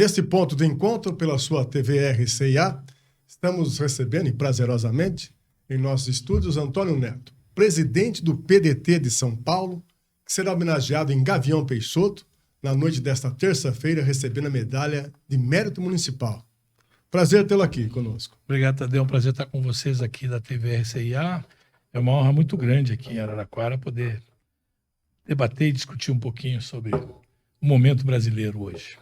Neste ponto de encontro, pela sua TV RCIA, estamos recebendo, e prazerosamente, em nossos estúdios, Antônio Neto, presidente do PDT de São Paulo, que será homenageado em Gavião Peixoto, na noite desta terça-feira, recebendo a medalha de mérito municipal. Prazer tê-lo aqui conosco. Obrigado, Tadeu. É um prazer estar com vocês aqui da TV RCIA. É uma honra muito grande aqui em Araraquara poder debater e discutir um pouquinho sobre o momento brasileiro hoje.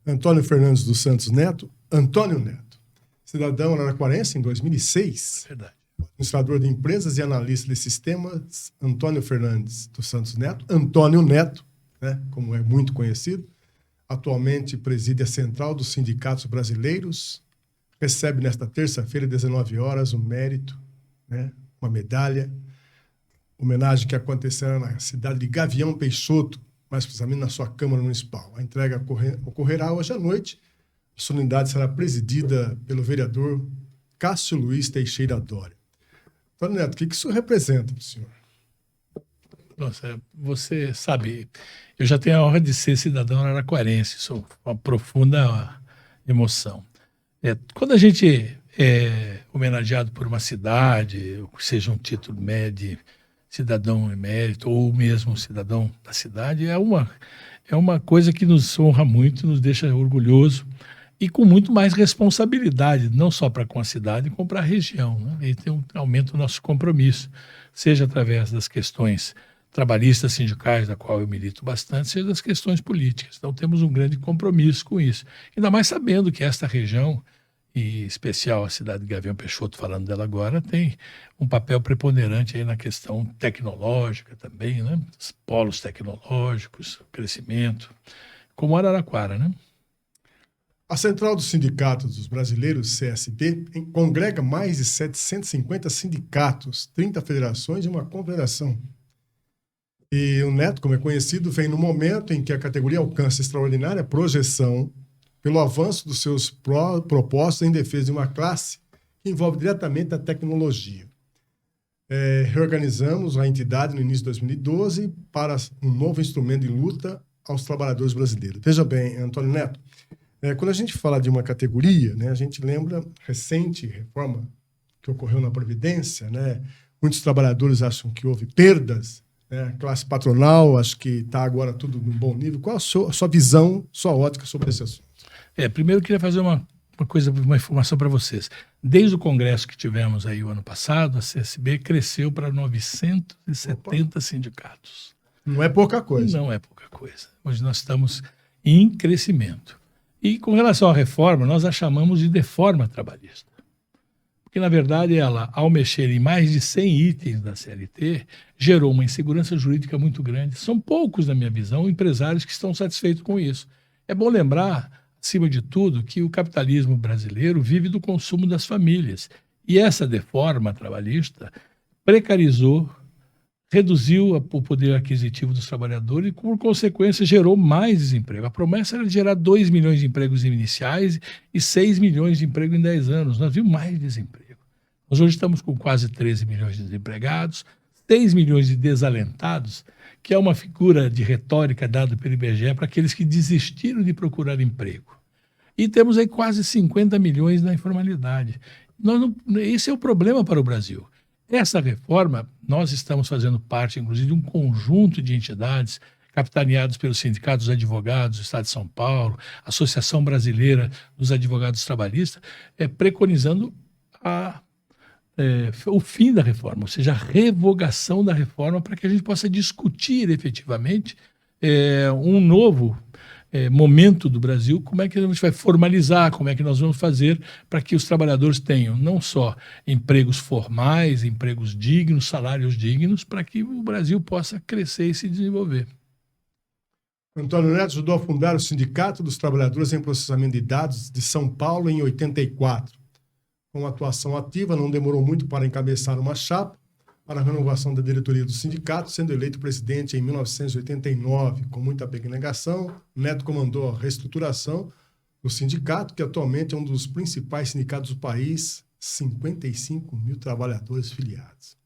Antônio Fernandes dos Santos Neto, Antônio Neto, cidadão araraquarense em 2006. Verdade. Administrador de empresas e analista de sistemas, Antônio Fernandes dos Santos Neto, Antônio Neto, né, como é muito conhecido. Atualmente preside a Central dos Sindicatos Brasileiros. Recebe nesta terça-feira, 19 horas, um mérito, né, uma medalha. Homenagem que acontecerá na cidade de Gavião Peixoto, mais precisamente na sua Câmara Municipal. A entrega ocorrerá hoje à noite. A solenidade será presidida pelo vereador Cássio Luiz Teixeira Doria. Antônio Neto, o que isso representa para o senhor? Nossa, você sabe, eu já tenho a honra de ser cidadão araraquarense, sou uma profunda emoção. Quando a gente é homenageado por uma cidade, ou seja um título de cidadão emérito, ou mesmo cidadão da cidade, é uma coisa que nos honra muito, nos deixa orgulhoso e com muito mais responsabilidade, não só para com a cidade, como para a região, né? E aumenta o nosso compromisso, seja através das questões trabalhistas, sindicais, da qual eu milito bastante, seja das questões políticas. Então temos um grande compromisso com isso. Ainda mais sabendo que esta região, e em especial a cidade de Gavião Peixoto, falando dela agora, tem um papel preponderante aí na questão tecnológica também, né? Os polos tecnológicos, crescimento, como Araraquara, né? A Central dos Sindicatos dos Brasileiros, CSB, congrega mais de 750 sindicatos, 30 federações e uma confederação. E o Neto, como é conhecido, vem no momento em que a categoria alcança extraordinária projeção pelo avanço dos seus propósitos em defesa de uma classe que envolve diretamente a tecnologia. Reorganizamos a entidade no início de 2012 para um novo instrumento de luta aos trabalhadores brasileiros. Veja bem, Antônio Neto, quando a gente fala de uma categoria, né, a gente lembra recente reforma que ocorreu na Previdência, né? Muitos trabalhadores acham que houve perdas, né? A classe patronal acho que está agora tudo num bom nível. Qual a sua visão, sua ótica sobre esse assunto? Primeiro eu queria fazer uma informação para vocês. Desde o congresso que tivemos aí o ano passado, a CSB cresceu para 970 sindicatos. Não é pouca coisa. Não é pouca coisa. Hoje nós estamos em crescimento. E com relação à reforma, nós a chamamos de deforma trabalhista. Porque, na verdade, ela, ao mexer em mais de 100 itens da CLT, gerou uma insegurança jurídica muito grande. São poucos, na minha visão, empresários que estão satisfeitos com isso. É bom lembrar, acima de tudo, que o capitalismo brasileiro vive do consumo das famílias. E essa deforma trabalhista precarizou, reduziu o poder aquisitivo dos trabalhadores e, por consequência, gerou mais desemprego. A promessa era de gerar 2 milhões de empregos iniciais e 6 milhões de empregos em 10 anos. Nós vimos mais desemprego. Nós hoje estamos com quase 13 milhões de desempregados, 6 milhões de desalentados, que é uma figura de retórica dada pelo IBGE para aqueles que desistiram de procurar emprego. E temos aí quase 50 milhões na informalidade. Esse é o problema para o Brasil. Essa reforma, nós estamos fazendo parte, inclusive, de um conjunto de entidades capitaneados pelos sindicatos dos advogados do Estado de São Paulo, Associação Brasileira dos Advogados Trabalhistas, preconizando o fim da reforma, ou seja, a revogação da reforma para que a gente possa discutir efetivamente um novo momento do Brasil, como é que a gente vai formalizar, como é que nós vamos fazer para que os trabalhadores tenham não só empregos formais, empregos dignos, salários dignos, para que o Brasil possa crescer e se desenvolver. Antônio Neto ajudou a fundar o Sindicato dos Trabalhadores em Processamento de Dados de São Paulo em 84. Com atuação ativa, não demorou muito para encabeçar uma chapa para a renovação da diretoria do sindicato, sendo eleito presidente em 1989. Com muita abnegação, Neto comandou a reestruturação do sindicato, que atualmente é um dos principais sindicatos do país, 55 mil trabalhadores filiados.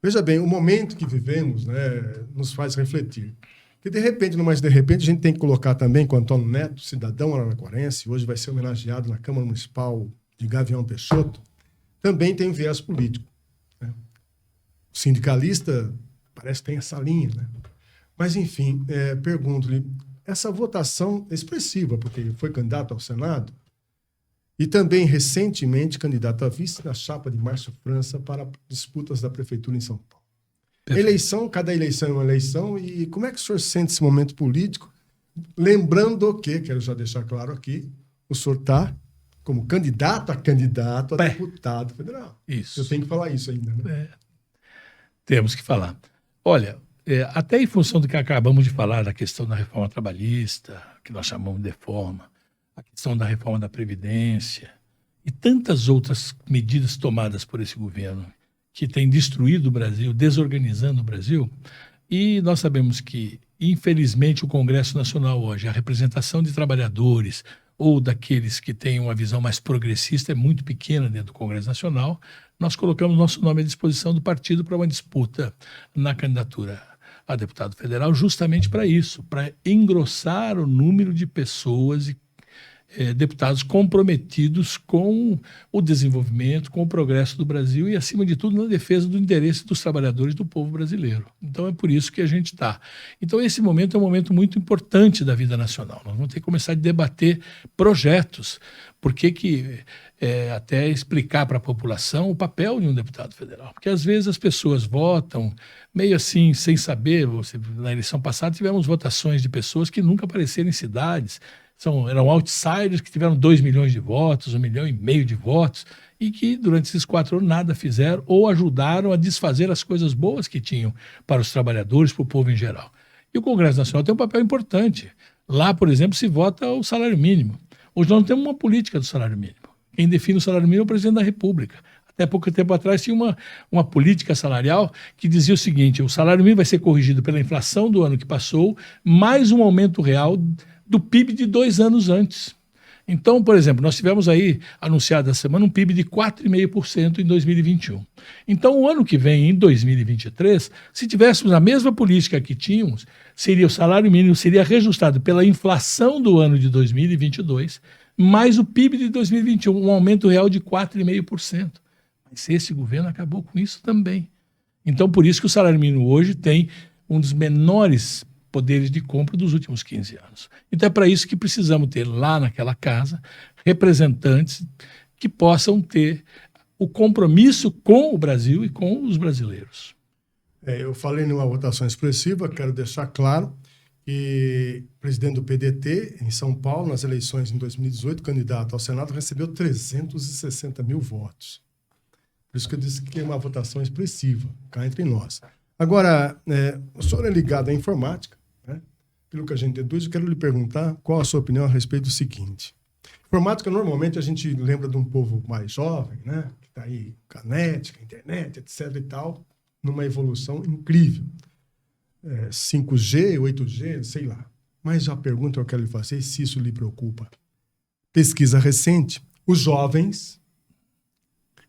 Veja bem, o momento que vivemos, né, nos faz refletir. Que de repente, não mais de repente, a gente tem que colocar também que o Antônio Neto, cidadão araraquarense, hoje vai ser homenageado na Câmara Municipal de Gavião Peixoto, também tem um viés político, né? O sindicalista parece que tem essa linha, né? Mas, enfim, pergunto-lhe, essa votação expressiva, porque ele foi candidato ao Senado e também, recentemente, candidato a vice na chapa de Márcio França para disputas da Prefeitura em São Paulo. Eleição, cada eleição é uma eleição, e como é que o senhor sente esse momento político? Lembrando que, quero já deixar claro aqui, o senhor está como candidato a deputado federal. Isso. Eu tenho que falar isso ainda, né? Temos que falar. Olha, até em função do que acabamos de falar, da questão da reforma trabalhista, que nós chamamos de reforma, a questão da reforma da Previdência e tantas outras medidas tomadas por esse governo que tem destruído o Brasil, desorganizando o Brasil, e nós sabemos que, infelizmente, o Congresso Nacional hoje, a representação de trabalhadores ou daqueles que têm uma visão mais progressista é muito pequena dentro do Congresso Nacional. Nós colocamos nosso nome à disposição do partido para uma disputa na candidatura a deputado federal, justamente para isso, para engrossar o número de pessoas e deputados comprometidos com o desenvolvimento, com o progresso do Brasil e, acima de tudo, na defesa do interesse dos trabalhadores do povo brasileiro. Então, é por isso que a gente está. Então, esse momento é um momento muito importante da vida nacional. Nós vamos ter que começar a debater projetos, porque até explicar para a população o papel de um deputado federal. Porque, às vezes, as pessoas votam meio assim, sem saber. Na eleição passada, tivemos votações de pessoas que nunca apareceram em cidades, eram outsiders que tiveram 2 milhões de votos, 1,5 milhão de votos, e que durante esses 4 anos nada fizeram ou ajudaram a desfazer as coisas boas que tinham para os trabalhadores, para o povo em geral. E o Congresso Nacional tem um papel importante. Lá, por exemplo, se vota o salário mínimo. Hoje nós não temos uma política do salário mínimo. Quem define o salário mínimo é o presidente da República. Até pouco tempo atrás tinha uma política salarial que dizia o seguinte: o salário mínimo vai ser corrigido pela inflação do ano que passou, mais um aumento real do PIB de 2 anos antes. Então, por exemplo, nós tivemos aí, anunciado essa semana, um PIB de 4,5% em 2021. Então, o ano que vem, em 2023, se tivéssemos a mesma política que tínhamos, seria o salário mínimo seria reajustado pela inflação do ano de 2022, mais o PIB de 2021, um aumento real de 4,5%. Mas esse governo acabou com isso também. Então, por isso que o salário mínimo hoje tem um dos menores poderes de compra dos últimos 15 anos. Então é para isso que precisamos ter lá naquela casa representantes que possam ter o compromisso com o Brasil e com os brasileiros. Eu falei numa votação expressiva, quero deixar claro que o presidente do PDT em São Paulo, nas eleições em 2018, candidato ao Senado, recebeu 360 mil votos. Por isso que eu disse que é uma votação expressiva, cá entre nós. Agora, o senhor é ligado à informática, né? Pelo que a gente deduz, eu quero lhe perguntar qual a sua opinião a respeito do seguinte. Informática, normalmente, a gente lembra de um povo mais jovem, né? Que está aí, canética, internet, etc. e tal, numa evolução incrível. 5G, 8G, sei lá. Mas a pergunta que eu quero lhe fazer, se isso lhe preocupa. Pesquisa recente, os jovens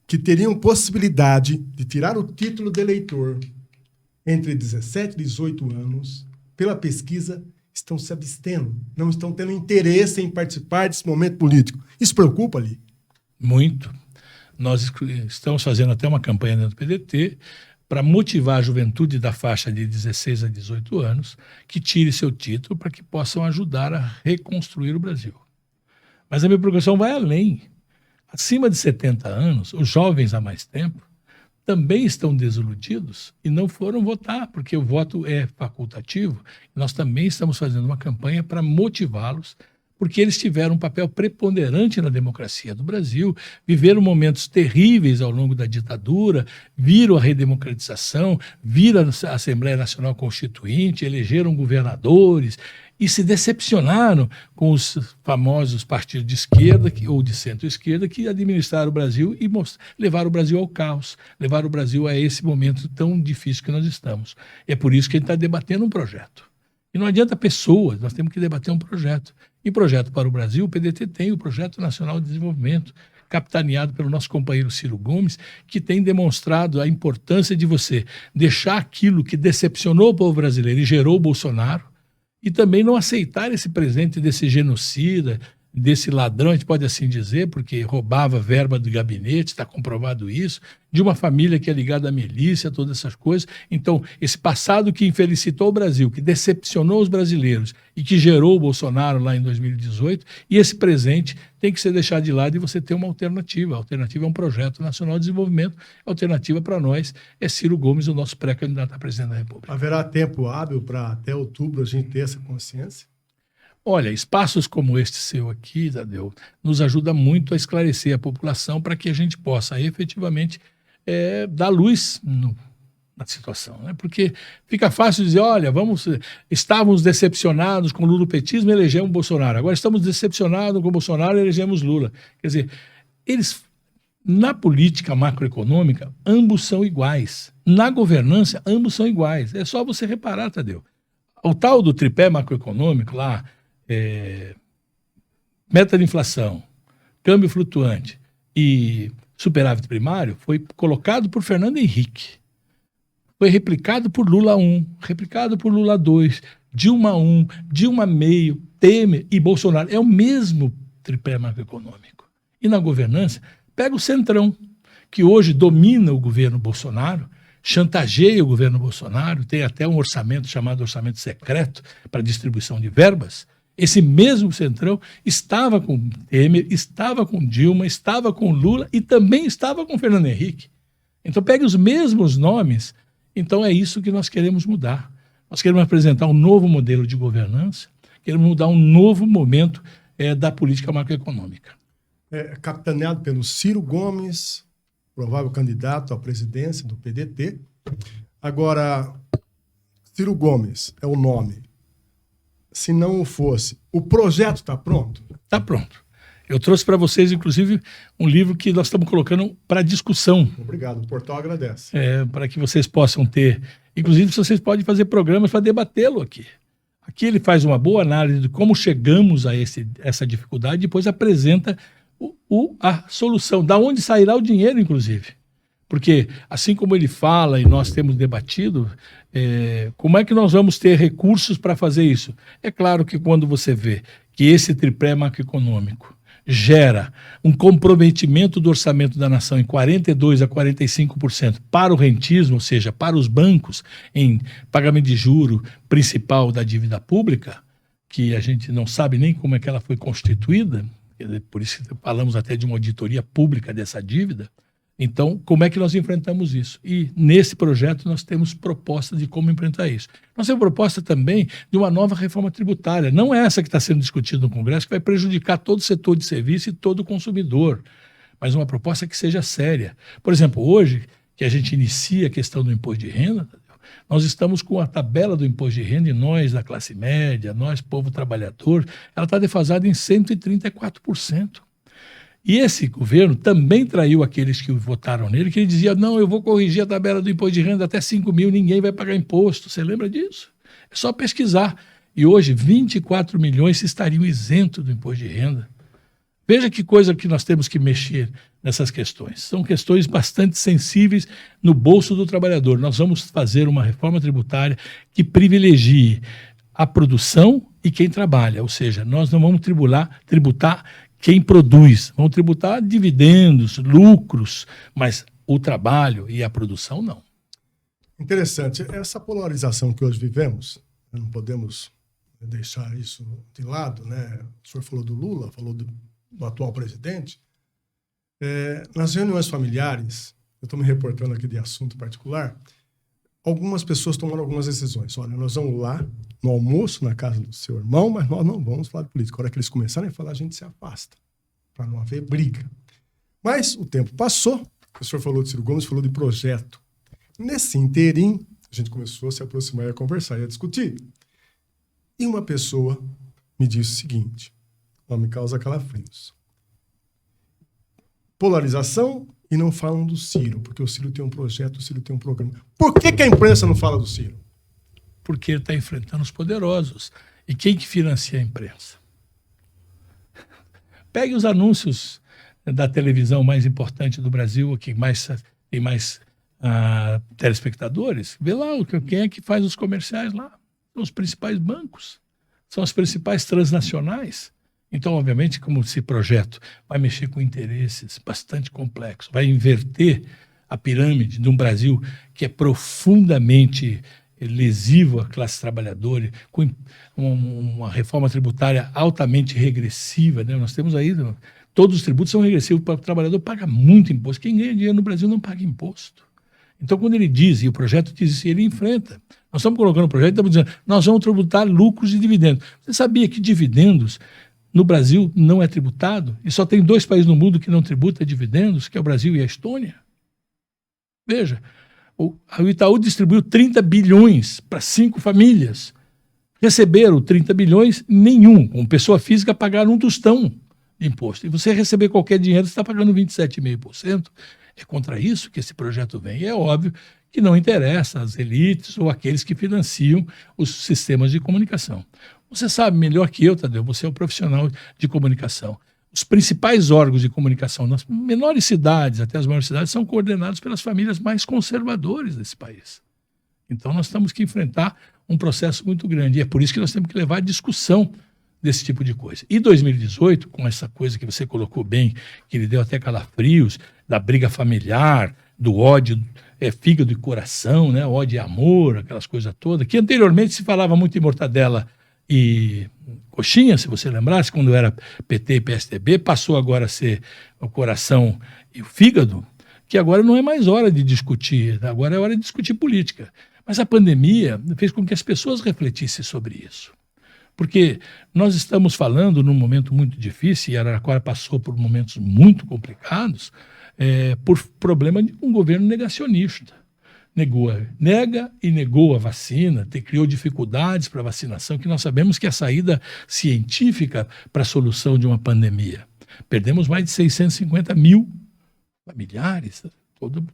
que teriam possibilidade de tirar o título de eleitor entre 17 e 18 anos, pela pesquisa, estão se abstendo, não estão tendo interesse em participar desse momento político. Isso preocupa ali? Muito. Nós estamos fazendo até uma campanha dentro do PDT para motivar a juventude da faixa de 16 a 18 anos que tire seu título para que possam ajudar a reconstruir o Brasil. Mas a minha preocupação vai além. Acima de 70 anos, os jovens há mais tempo, também estão desiludidos e não foram votar, porque o voto é facultativo. Nós também estamos fazendo uma campanha para motivá-los, porque eles tiveram um papel preponderante na democracia do Brasil, viveram momentos terríveis ao longo da ditadura, viram a redemocratização, viram a Assembleia Nacional Constituinte, elegeram governadores e se decepcionaram com os famosos partidos de esquerda ou de centro-esquerda que administraram o Brasil e levaram o Brasil ao caos, levaram o Brasil a esse momento tão difícil que nós estamos. É por isso que a gente está debatendo um projeto. E não adianta pessoas, nós temos que debater um projeto. E projeto para o Brasil, o PDT tem o Projeto Nacional de Desenvolvimento, capitaneado pelo nosso companheiro Ciro Gomes, que tem demonstrado a importância de você deixar aquilo que decepcionou o povo brasileiro e gerou o Bolsonaro, e também não aceitar esse presente desse genocida, desse ladrão, a gente pode assim dizer, porque roubava verba do gabinete, está comprovado isso, de uma família que é ligada à milícia, todas essas coisas. Então, esse passado que infelicitou o Brasil, que decepcionou os brasileiros e que gerou o Bolsonaro lá em 2018, e esse presente tem que ser deixado de lado e você ter uma alternativa. A alternativa é um projeto nacional de desenvolvimento, a alternativa para nós é Ciro Gomes, o nosso pré-candidato a presidente da República. Haverá tempo hábil para até outubro a gente ter essa consciência? Olha, espaços como este seu aqui, Tadeu, nos ajuda muito a esclarecer a população para que a gente possa efetivamente dar luz na situação, né? Porque fica fácil dizer, olha, estávamos decepcionados com o lulopetismo e elegemos Bolsonaro. Agora estamos decepcionados com o Bolsonaro e elegemos Lula. Quer dizer, na política macroeconômica, ambos são iguais. Na governança, ambos são iguais. É só você reparar, Tadeu. O tal do tripé macroeconômico lá, meta de inflação, câmbio flutuante e superávit primário, foi colocado por Fernando Henrique. Foi replicado por Lula 1, replicado por Lula 2, Dilma 1, Dilma meio, Temer e Bolsonaro. É o mesmo tripé macroeconômico. E na governança, pega o Centrão, que hoje domina o governo Bolsonaro, chantageia o governo Bolsonaro, tem até um orçamento chamado orçamento secreto para distribuição de verbas. Esse mesmo Centrão estava com Temer, estava com Dilma, estava com Lula e também estava com Fernando Henrique. Então pega os mesmos nomes. Então é isso que nós queremos mudar. Nós queremos apresentar um novo modelo de governança, queremos mudar um novo momento da política macroeconômica. Capitaneado pelo Ciro Gomes, provável candidato à presidência do PDT. Agora, Ciro Gomes é o nome. Se não o fosse, o projeto está pronto? Está pronto. Eu trouxe para vocês, inclusive, um livro que nós estamos colocando para discussão. Obrigado, o portal agradece. Para que vocês possam ter. Inclusive, vocês podem fazer programas para debatê-lo aqui. Aqui ele faz uma boa análise de como chegamos a essa dificuldade e depois apresenta a solução, da onde sairá o dinheiro, inclusive. Porque, assim como ele fala e nós temos debatido, como é que nós vamos ter recursos para fazer isso? É claro que quando você vê que esse tripé macroeconômico gera um comprometimento do orçamento da nação em 42% a 45% para o rentismo, ou seja, para os bancos, em pagamento de juro principal da dívida pública, que a gente não sabe nem como é que ela foi constituída, por isso falamos até de uma auditoria pública dessa dívida. Então, como é que nós enfrentamos isso? E nesse projeto nós temos proposta de como enfrentar isso. Nós temos proposta também de uma nova reforma tributária. Não é essa que está sendo discutida no Congresso, que vai prejudicar todo o setor de serviço e todo o consumidor, mas uma proposta que seja séria. Por exemplo, hoje, que a gente inicia a questão do imposto de renda, nós estamos com a tabela do imposto de renda e nós, da classe média, nós, povo trabalhador, ela está defasada em 134%. E esse governo também traiu aqueles que votaram nele, que ele dizia, não, eu vou corrigir a tabela do imposto de renda até 5 mil, ninguém vai pagar imposto. Você lembra disso? É só pesquisar. E hoje, 24 milhões estariam isentos do imposto de renda. Veja que coisa que nós temos que mexer nessas questões. São questões bastante sensíveis no bolso do trabalhador. Nós vamos fazer uma reforma tributária que a produção e quem trabalha. Ou seja, nós não vamos tributar quem produz. Vão tributar dividendos, lucros, mas o trabalho e a produção não. Interessante. Essa polarização que hoje vivemos, não podemos deixar isso de lado, né? O senhor falou do Lula, falou do atual presidente. Nas reuniões familiares, eu estou me reportando aqui de assunto particular, algumas pessoas tomaram algumas decisões. Olha, nós vamos lá no almoço na casa do seu irmão, mas nós não vamos falar de política. A hora que eles começarem a falar, a gente se afasta, para não haver briga. Mas o tempo passou, o senhor falou de Ciro Gomes, falou de projeto. Nesse interim, a gente começou a se aproximar e a conversar e a discutir. E uma pessoa me disse o seguinte, me causa calafrios. Polarização e não falam do Ciro, porque o Ciro tem um projeto, o Ciro tem um programa. Por que a imprensa não fala do Ciro? Porque ele está enfrentando os poderosos. E quem que financia a imprensa? Pegue os anúncios da televisão mais importante do Brasil, que tem mais telespectadores. Vê lá quem é que faz os comerciais lá. São os principais bancos. são as principais transnacionais. Então, obviamente, como esse projeto vai mexer com interesses bastante complexos, vai inverter a pirâmide de um Brasil que é profundamente lesivo à classe trabalhadora, com uma reforma tributária altamente regressiva, né? Nós temos aí, todos os tributos são regressivos, para o trabalhador paga muito imposto. Quem ganha dinheiro no Brasil não paga imposto. Então, quando ele diz, e o projeto diz isso, ele enfrenta. Nós estamos colocando o projeto e estamos dizendo, nós vamos tributar lucros e dividendos. Você sabia que dividendos no Brasil não é tributado? E só tem 2 países no mundo que não tributam dividendos, que é o Brasil e a Estônia? Veja, o Itaú distribuiu 30 bilhões para 5 famílias. Receberam 30 bilhões, nenhum. Como pessoa física, pagaram um tostão de imposto. E você receber qualquer dinheiro, você está pagando 27,5%. É contra isso que esse projeto vem. E é óbvio que não interessa às elites ou aqueles que financiam os sistemas de comunicação. Você sabe melhor que eu, Tadeu, você é um profissional de comunicação. Os principais órgãos de comunicação nas menores cidades, até as maiores cidades, são coordenados pelas famílias mais conservadoras desse país. Então nós temos que enfrentar um processo muito grande. E é por isso que nós temos que levar a discussão desse tipo de coisa. E 2018, com essa coisa que você colocou bem, que ele deu até calafrios, da briga familiar, do ódio, fígado e coração, né? Ódio e amor, aquelas coisas todas, que anteriormente se falava muito em mortadela e coxinha, se você lembrasse, quando era PT e PSDB, passou agora a ser o coração e o fígado, que agora não é mais hora de discutir, agora é hora de discutir política. Mas a pandemia fez com que as pessoas refletissem sobre isso. Porque nós estamos falando num momento muito difícil, e Araraquara passou por momentos muito complicados, por problema de um governo negacionista. Nega e negou a vacina, criou dificuldades para a vacinação, que nós sabemos que é a saída científica para a solução de uma pandemia. Perdemos mais de 650 mil familiares.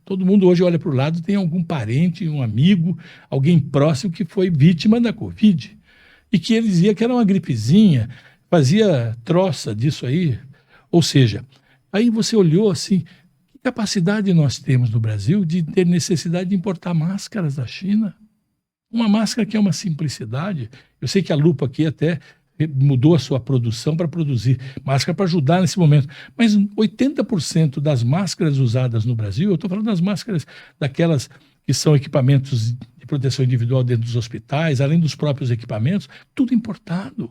Todo mundo hoje olha para o lado, tem algum parente, um amigo, alguém próximo que foi vítima da Covid. E que ele dizia que era uma gripezinha, fazia troça disso aí. Ou seja, aí você olhou assim, que capacidade nós temos no Brasil de ter necessidade de importar máscaras da China? Uma máscara que é uma simplicidade. Eu sei que a Lupa aqui até mudou a sua produção para produzir máscara para ajudar nesse momento. Mas 80% das máscaras usadas no Brasil, eu estou falando das máscaras daquelas que são equipamentos de proteção individual dentro dos hospitais, além dos próprios equipamentos, tudo importado.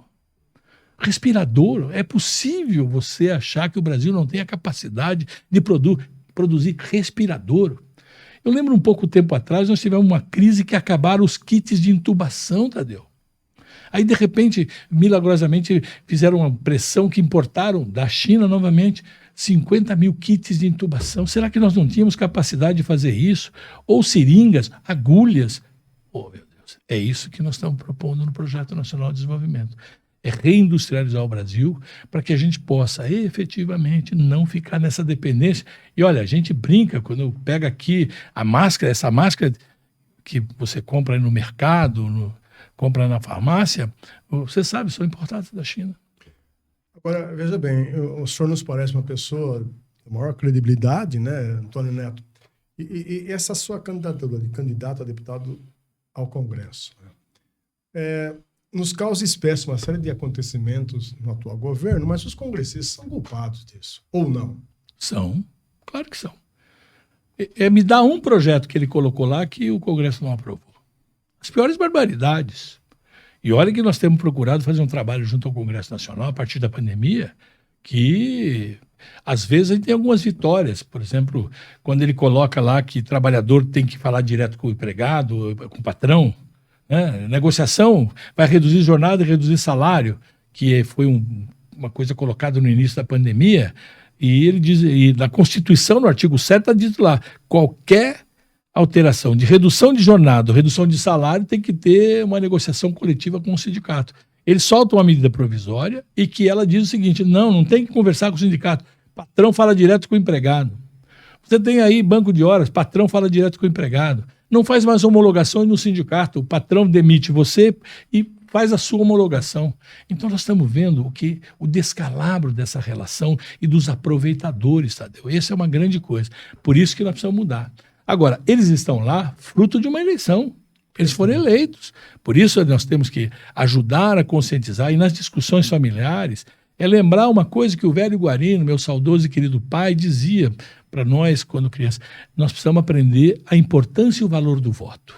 Respirador, é possível você achar que o Brasil não tem a capacidade de produzir respirador? Eu lembro um pouco tempo atrás, nós tivemos uma crise que acabaram os kits de intubação, Tadeu. Aí, de repente, milagrosamente, fizeram uma pressão que importaram da China novamente 50 mil kits de intubação. Será que nós não tínhamos capacidade de fazer isso? Ou seringas, agulhas? Oh, meu Deus, é isso que nós estamos propondo no Projeto Nacional de Desenvolvimento. É reindustrializar o Brasil para que a gente possa efetivamente não ficar nessa dependência. E olha, a gente brinca quando pega aqui a máscara, essa máscara que você compra aí no mercado, compra na farmácia, você sabe, são importados da China. Agora, veja bem, o senhor nos parece uma pessoa de maior credibilidade, né, Antônio Neto? E essa sua candidatura de candidato a deputado ao Congresso, né? Nos causa espécie uma série de acontecimentos no atual governo, mas os congressistas são culpados disso, ou não? São, claro que são. Me dá um projeto que ele colocou lá que o Congresso não aprovou. As piores barbaridades. E olha que nós temos procurado fazer um trabalho junto ao Congresso Nacional a partir da pandemia, que às vezes a gente tem algumas vitórias. Por exemplo, quando ele coloca lá que trabalhador tem que falar direto com o empregado, com o patrão, né? Negociação vai reduzir jornada e reduzir salário, que foi uma coisa colocada no início da pandemia, e ele diz, e na Constituição, no artigo 7, está dito lá, qualquer alteração de redução de jornada, redução de salário, tem que ter uma negociação coletiva com o sindicato. Ele solta uma medida provisória e que ela diz o seguinte, não tem que conversar com o sindicato, patrão fala direto com o empregado. Você tem aí banco de horas, patrão fala direto com o empregado. Não faz mais homologação no sindicato, o patrão demite você e faz a sua homologação. Então nós estamos vendo o descalabro dessa relação e dos aproveitadores, Tadeu. Essa é uma grande coisa. Por isso que nós precisamos mudar. Agora, eles estão lá fruto de uma eleição, Eles foram eleitos. Por isso nós temos que ajudar a conscientizar. E nas discussões familiares, é lembrar uma coisa que o velho Guarino, meu saudoso e querido pai, dizia para nós quando criança. Nós precisamos aprender a importância e o valor do voto.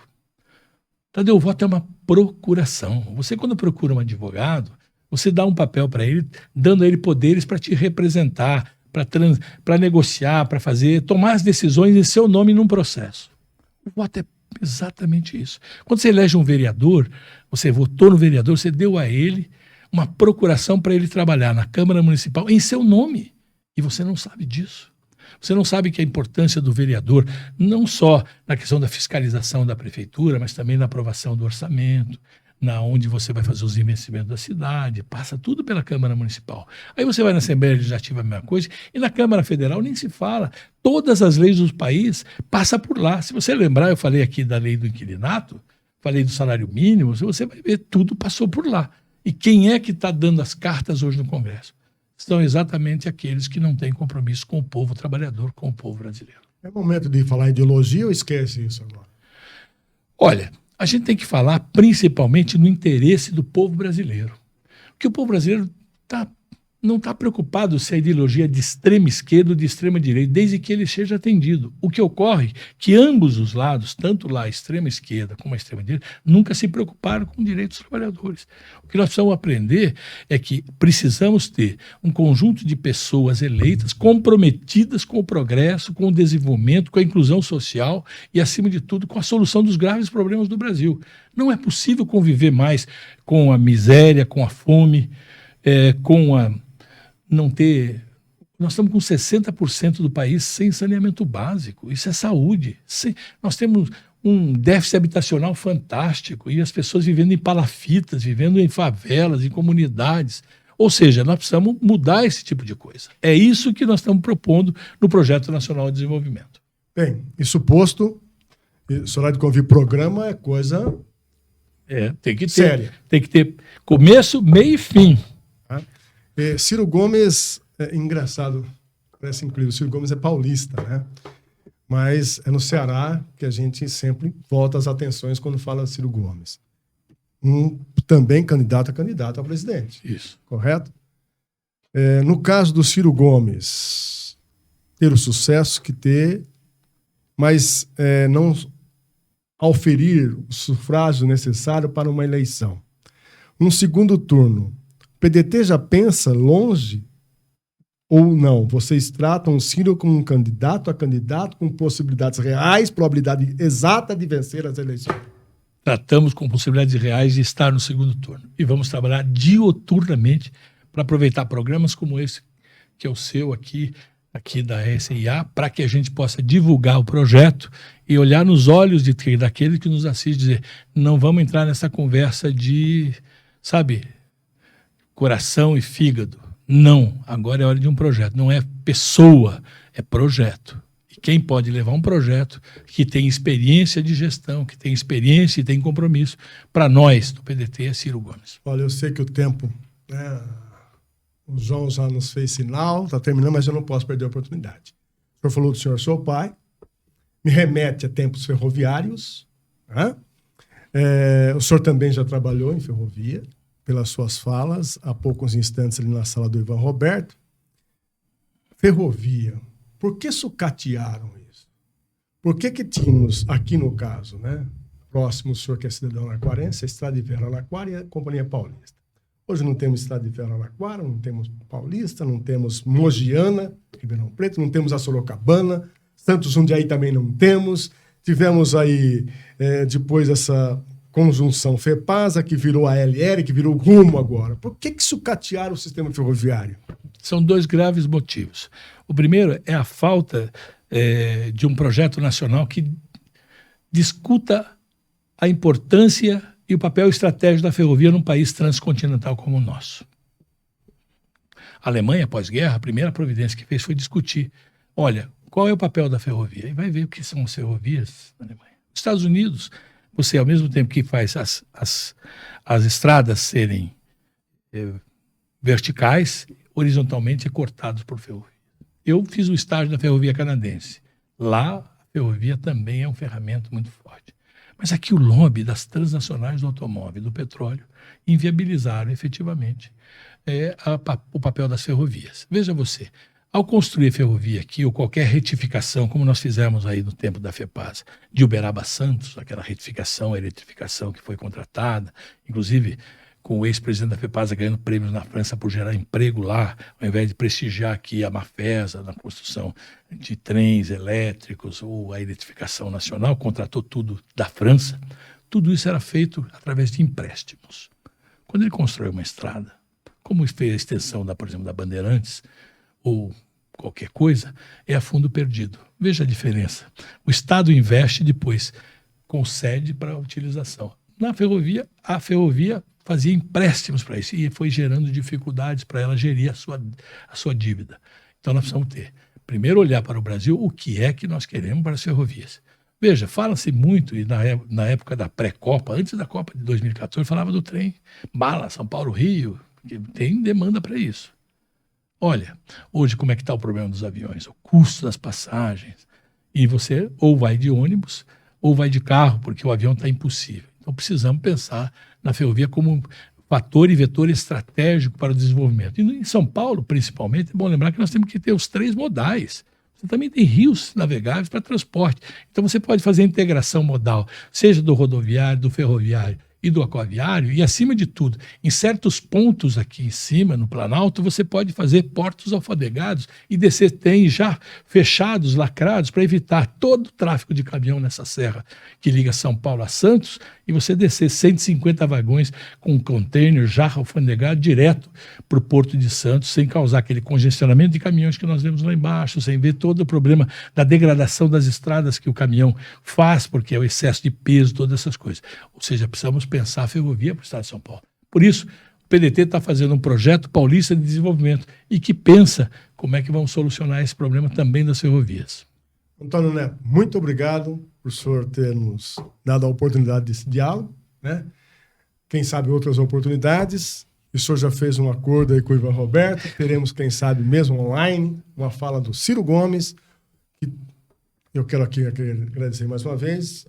Tadeu, o voto é uma procuração. Você, quando procura um advogado, você dá um papel para ele, dando a ele poderes para te representar, para negociar, para tomar as decisões em seu nome num processo. O voto é exatamente isso. Quando você elege um vereador, você votou no vereador, você deu a ele uma procuração para ele trabalhar na Câmara Municipal em seu nome. E você não sabe disso. Você não sabe que a importância do vereador, não só na questão da fiscalização da prefeitura, mas também na aprovação do orçamento, na onde você vai fazer os investimentos da cidade, passa tudo pela Câmara Municipal. Aí você vai na Assembleia Legislativa, a mesma coisa, e na Câmara Federal nem se fala. Todas as leis do país passam por lá. Se você lembrar, eu falei aqui da lei do inquilinato, falei do salário mínimo, você vai ver, tudo passou por lá. E quem é que está dando as cartas hoje no Congresso? São exatamente aqueles que não têm compromisso com o povo trabalhador, com o povo brasileiro. É momento de falar em ideologia ou esquece isso agora? Olha, a gente tem que falar principalmente no interesse do povo brasileiro. Porque o povo brasileiro não está preocupado se a ideologia é de extrema esquerda ou de extrema direita, desde que ele seja atendido. O que ocorre é que ambos os lados, tanto lá a extrema esquerda como a extrema direita, nunca se preocuparam com direitos dos trabalhadores. O que nós precisamos aprender é que precisamos ter um conjunto de pessoas eleitas comprometidas com o progresso, com o desenvolvimento, com a inclusão social e, acima de tudo, com a solução dos graves problemas do Brasil. Não é possível conviver mais com a miséria, com a fome, não ter. Nós estamos com 60% do país sem saneamento básico. Isso é saúde. Nós temos um déficit habitacional fantástico e as pessoas vivendo em palafitas, vivendo em favelas, em comunidades. Ou seja, nós precisamos mudar esse tipo de coisa. É isso que nós estamos propondo no Projeto Nacional de Desenvolvimento. Bem, isso posto, esse horário de convívio programa é coisa tem que ter, séria. Tem que ter começo, meio e fim. Ciro Gomes, engraçado, parece incrível, Ciro Gomes é paulista, né? Mas é no Ceará que a gente sempre volta as atenções quando fala de Ciro Gomes. Também candidato a presidente. Isso. Correto? No caso do Ciro Gomes, ter o sucesso que ter, mas não auferir o sufrágio necessário para uma eleição. Um segundo turno, o PDT já pensa longe ou não? Vocês tratam o Ciro como um candidato a candidato com possibilidades reais, probabilidade exata de vencer as eleições? Tratamos com possibilidades reais de estar no segundo turno. E vamos trabalhar dioturnamente para aproveitar programas como esse, que é o seu aqui da SIA, para que a gente possa divulgar o projeto e olhar nos olhos daquele que nos assiste e dizer, não vamos entrar nessa conversa de, coração e fígado. Não, agora é hora de um projeto. Não é pessoa, é projeto. E quem pode levar um projeto que tem experiência de gestão, que tem experiência e tem compromisso, para nós, do PDT, é Ciro Gomes. Olha, eu sei que o tempo, o João já nos fez sinal, está terminando, mas eu não posso perder a oportunidade. O senhor falou do senhor seu pai, me remete a tempos ferroviários. O senhor também já trabalhou em ferrovia, pelas suas falas, há poucos instantes ali na sala do Ivan Roberto. Ferrovia, por que sucatearam isso? Por que tínhamos, aqui no caso, né, próximo o senhor que é cidadão araquarense, a Estrada de Ferro Araquara e a Companhia Paulista. Hoje não temos Estrada de Ferro Araquara, não temos Paulista, não temos Mogiana, Ribeirão Preto, não temos a Sorocabana, Santos Jundiaí também não temos. Tivemos aí, depois essa conjunção FEPASA, que virou a LR, que virou Rumo agora. Por que sucatearam o sistema ferroviário? São dois graves motivos. O primeiro é a falta de um projeto nacional que discuta a importância e o papel estratégico da ferrovia num país transcontinental como o nosso. A Alemanha, pós-guerra, a primeira providência que fez foi discutir, olha, qual é o papel da ferrovia? E vai ver o que são as ferrovias na Alemanha. Nos Estados Unidos, você, ao mesmo tempo que faz as estradas serem verticais, horizontalmente é cortados por ferrovia. Eu fiz o estágio da ferrovia canadense. Lá, a ferrovia também é um ferramenta muito forte. Mas aqui o lobby das transnacionais do automóvel e do petróleo inviabilizaram efetivamente o papel das ferrovias. Veja você, ao construir ferrovia aqui, ou qualquer retificação, como nós fizemos aí no tempo da FEPASA, de Uberaba a Santos, aquela retificação, a eletrificação que foi contratada, inclusive com o ex-presidente da FEPASA ganhando prêmios na França por gerar emprego lá, ao invés de prestigiar aqui a Mafesa na construção de trens elétricos ou a eletrificação nacional, contratou tudo da França. Tudo isso era feito através de empréstimos. Quando ele constrói uma estrada, como fez a extensão, por exemplo, da Bandeirantes, ou qualquer coisa, é a fundo perdido. Veja a diferença. O Estado investe e depois concede para a utilização. Na ferrovia, a ferrovia fazia empréstimos para isso e foi gerando dificuldades para ela gerir a sua dívida. Então nós precisamos primeiro olhar para o Brasil o que é que nós queremos para as ferrovias. Veja, fala-se muito, e na época da pré-Copa, antes da Copa de 2014, falava do trem bala, São Paulo-Rio, que tem demanda para isso. Olha, hoje como é que está o problema dos aviões? O custo das passagens. E você ou vai de ônibus ou vai de carro, porque o avião está impossível. Então precisamos pensar na ferrovia como um fator e vetor estratégico para o desenvolvimento. E em São Paulo, principalmente, é bom lembrar que nós temos que ter os 3 modais. Você também tem rios navegáveis para transporte. Então você pode fazer a integração modal, seja do rodoviário, do ferroviário e do aquaviário, e acima de tudo, em certos pontos aqui em cima, no Planalto, você pode fazer portos alfadegados e descer trens já fechados, lacrados, para evitar todo o tráfego de caminhão nessa serra que liga São Paulo a Santos, e você descer 150 vagões com um container já alfandegado direto para o Porto de Santos, sem causar aquele congestionamento de caminhões que nós vemos lá embaixo, sem ver todo o problema da degradação das estradas que o caminhão faz, porque é o excesso de peso, todas essas coisas. Ou seja, precisamos pensar a ferrovia para o Estado de São Paulo. Por isso, o PDT está fazendo um projeto paulista de desenvolvimento e que pensa como é que vamos solucionar esse problema também das ferrovias. Antônio Neto, muito obrigado por o senhor ter nos dado a oportunidade desse diálogo, né? Quem sabe outras oportunidades. O senhor já fez um acordo aí com o Ivan Roberto. Teremos, quem sabe, mesmo online, uma fala do Ciro Gomes. Que eu quero aqui agradecer mais uma vez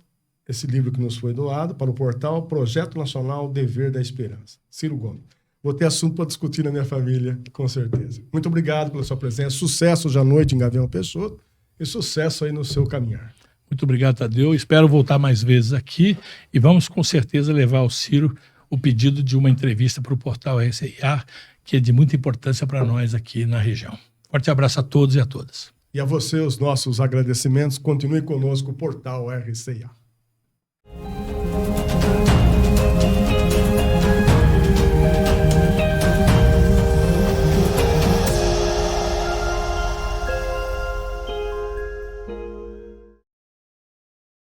esse livro que nos foi doado para o portal Projeto Nacional Dever da Esperança. Ciro Gomes. Vou ter assunto para discutir na minha família, com certeza. Muito obrigado pela sua presença. Sucesso hoje à noite em Gavião Peixoto e sucesso aí no seu caminhar. Muito obrigado, Tadeu. Espero voltar mais vezes aqui e vamos com certeza levar ao Ciro o pedido de uma entrevista para o portal RCIA, que é de muita importância para nós aqui na região. Forte abraço a todos e a todas. E a você os nossos agradecimentos. Continue conosco, o portal RCIA.